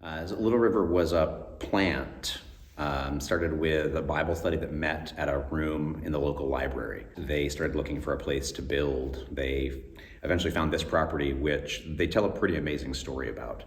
Little River was a plant. Started with a Bible study that met at a room in the local library. They started looking for a place to build. They eventually found this property, which they tell a pretty amazing story about.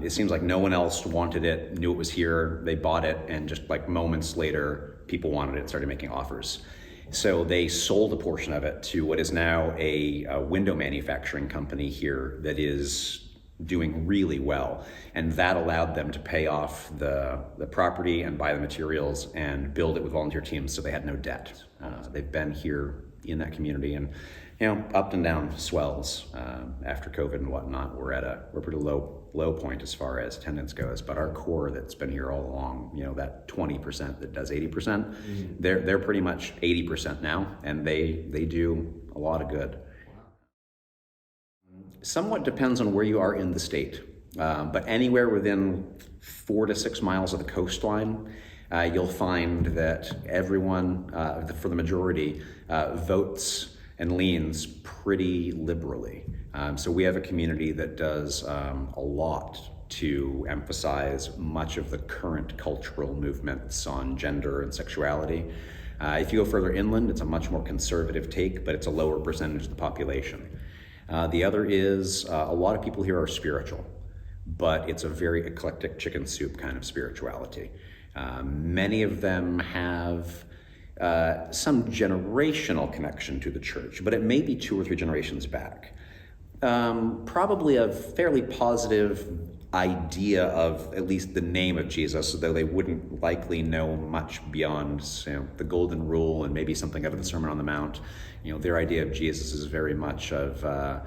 It seems like no one else wanted it, knew it was here. They bought it, and just like moments later, people wanted it and started making offers. So they sold a portion of it to what is now a window manufacturing company here that is doing really well, and that allowed them to pay off the property and buy the materials and build it with volunteer teams, so they had no debt. They've been here in that community, and up and down swells after COVID and whatnot. We're at a pretty low point as far as attendance goes, but our core that's been here all along, that 20% that does 80%, they're pretty much 80% now, and they do a lot of good. Somewhat depends on where you are in the state, but anywhere within 4 to 6 miles of the coastline, you'll find that everyone, for the majority, votes and leans pretty liberally. So we have a community that does a lot to emphasize much of the current cultural movements on gender and sexuality. If you go further inland, it's a much more conservative take, but it's a lower percentage of the population. The other is a lot of people here are spiritual, but it's a very eclectic chicken soup kind of spirituality. Many of them have some generational connection to the church, but it may be 2 or 3 generations back. Probably a fairly positive idea of at least the name of Jesus, though they wouldn't likely know much beyond the golden rule and maybe something out of the Sermon on the Mount. Their idea of Jesus is very much of a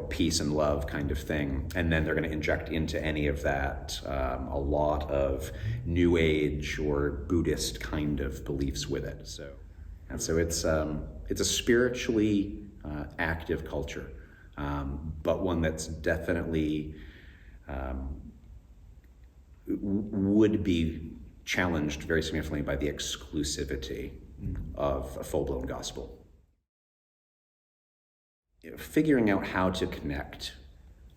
peace and love kind of thing, and then they're going to inject into any of that a lot of New Age or Buddhist kind of beliefs with it. So it's a spiritually active culture, but one that's definitely would be challenged very significantly by the exclusivity of a full-blown gospel. Figuring out how to connect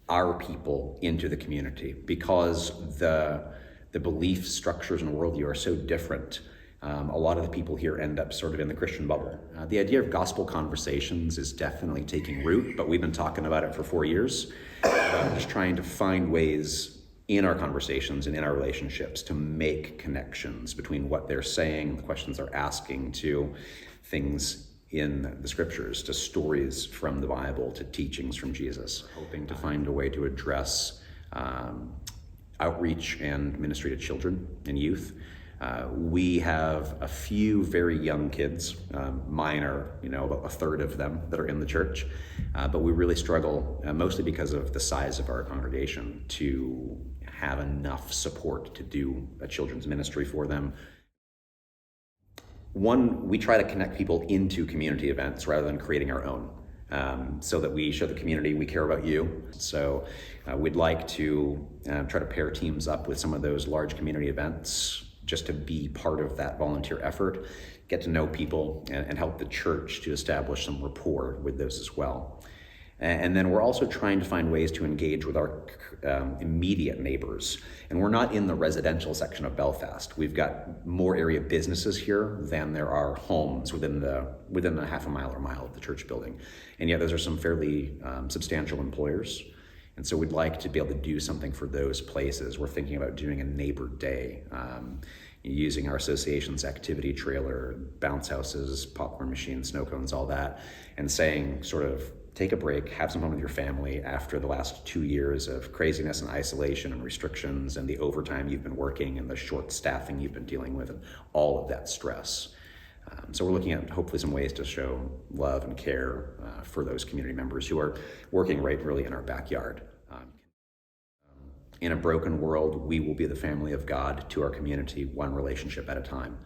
our people into the community, because the belief structures and worldview are so different. A lot of the people here end up sort of in the Christian bubble. The idea of gospel conversations is definitely taking root, but we've been talking about it for 4 years. Just trying to find ways in our conversations and in our relationships to make connections between what they're saying, the questions they're asking, to things in the scriptures, to stories from the Bible, to teachings from Jesus. Hoping to find a way to address outreach and ministry to children and youth. We have a few very young kids. Mine are, about a third of them that are in the church, but we really struggle, mostly because of the size of our congregation, to have enough support to do a children's ministry for them. One, we try to connect people into community events rather than creating our own, so that we show the community we care about you. So we'd like to try to pair teams up with some of those large community events, just to be part of that volunteer effort, get to know people, and help the church to establish some rapport with those as well. And then we're also trying to find ways to engage with our immediate neighbors. And we're not in the residential section of Belfast. We've got more area businesses here than there are homes within the half a mile or mile of the church building. And yet those are some fairly substantial employers. And so we'd like to be able to do something for those places. We're thinking about doing a neighbor day, using our association's activity trailer, bounce houses, popcorn machines, snow cones, all that, and saying sort of, take a break, have some fun with your family after the last 2 years of craziness and isolation and restrictions and the overtime you've been working and the short staffing you've been dealing with and all of that stress. So we're looking at hopefully some ways to show love and care for those community members who are working right really in our backyard. In a broken world, we will be the family of God to our community, one relationship at a time.